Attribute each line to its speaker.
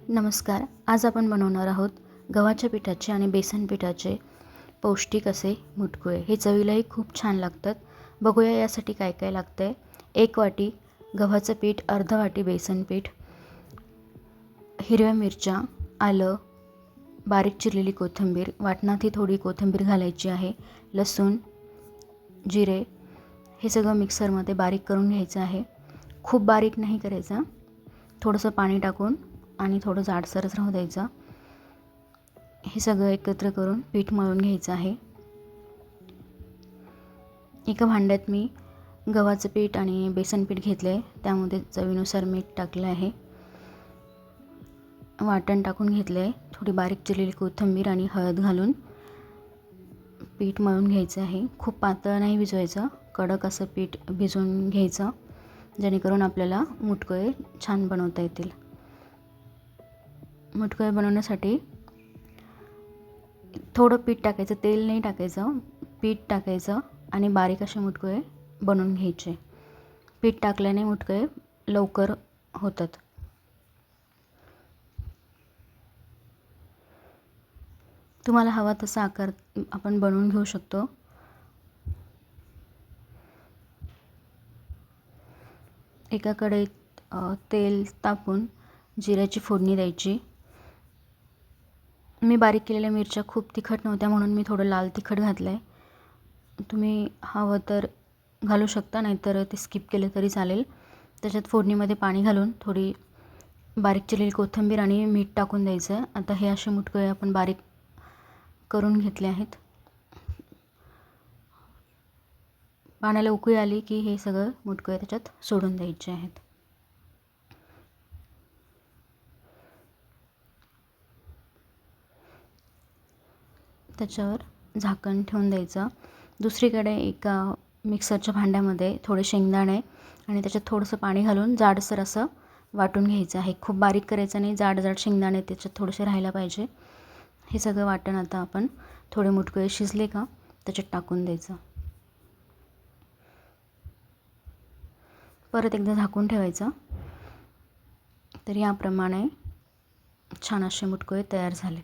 Speaker 1: नमस्कार. आज आपण बनवणार आहोत गव्हाच्या पिठाचे आणि बेसन पिठाचे पौष्टिक असे मुटकुळे. हे चवीलाही खूप छान लागतात. बघूया यासाठी काय काय लागतं आहे. 1 वाटी गव्हाचं पीठ, अर्धा वाटी बेसन पीठ, हिरव्या मिरच्या, आलं, बारीक चिरलेली कोथिंबीर, वाटणातही थोडी कोथिंबीर घालायची आहे, लसूण, जिरे, हे सगळं मिक्सरमध्ये बारीक करून घ्यायचं आहे. खूप बारीक नाही करायचं, थोडंसं पाणी टाकून आणि थोडं जाडसरच राहू द्यायचं. हे सगळं एकत्र करून पीठ मळून घ्यायचं आहे. एका भांड्यात मी गव्हाचं पीठ आणि बेसन पीठ घेतलं आहे, त्यामध्ये चवीनुसार मीठ टाकलं आहे, वाटण टाकून घेतलं आहे, थोडी बारीक चिरलेली कोथिंबीर आणि हळद घालून पीठ मळून घ्यायचं आहे. खूप पातळ नाही भिजवायचं, कडक असं पीठ भिजवून घ्यायचं, जेणेकरून आपल्याला मुटकुळे छान बनवता येतील. मुटकुळे बनवण्यासाठी थोडं पीठ टाकायचं, तेल नाही टाकायचं, पीठ टाकायचं आणि बारीक असे मुटकुळे बनवून घ्यायचे. पीठ टाकल्याने मुटकुळे लवकर होतात. तुम्हाला हवा तसा आकार आपण बनवून घेऊ शकतो. एका कढईत तेल तापवून जिऱ्याची फोडणी द्यायची. मी बारीक केलेल्या मिरच्या खूप तिखट नव्हत्या म्हणून मी थोडं लाल तिखट घातलं आहे. तुम्ही हवं तर घालू शकता, नाहीतर ते स्किप केलं तरी चालेल. त्याच्यात फोडणीमध्ये पाणी घालून थोडी बारीक चिरलेली कोथिंबीर आणि मीठ टाकून द्यायचं. आता हे असे मुटकुळे आपण बारीक करून घेतले आहेत. पाण्याला उकळी आली की हे सगळं मुटकुळे त्याच्यात सोडून द्यायचे आहेत. त्याच्यावर झाकण ठेवून द्यायचं. दुसरीकडे एका मिक्सरच्या भांड्यामध्ये थोडे शेंगदाणे आणि त्याच्यात थोडंसं पाणी घालून जाडसर असं वाटून घ्यायचं आहे. खूप बारीक करायचं नाही, जाड जाड शेंगदाणे त्याच्यात थोडेसे राहायला पाहिजे. हे सगळं वाटण आता आपण थोडे मुटकुळे शिजले का त्याच्यात टाकून द्यायचं. परत एकदा झाकून ठेवायचं. तर याप्रमाणे छान असे मुटकुळे तयार झाले.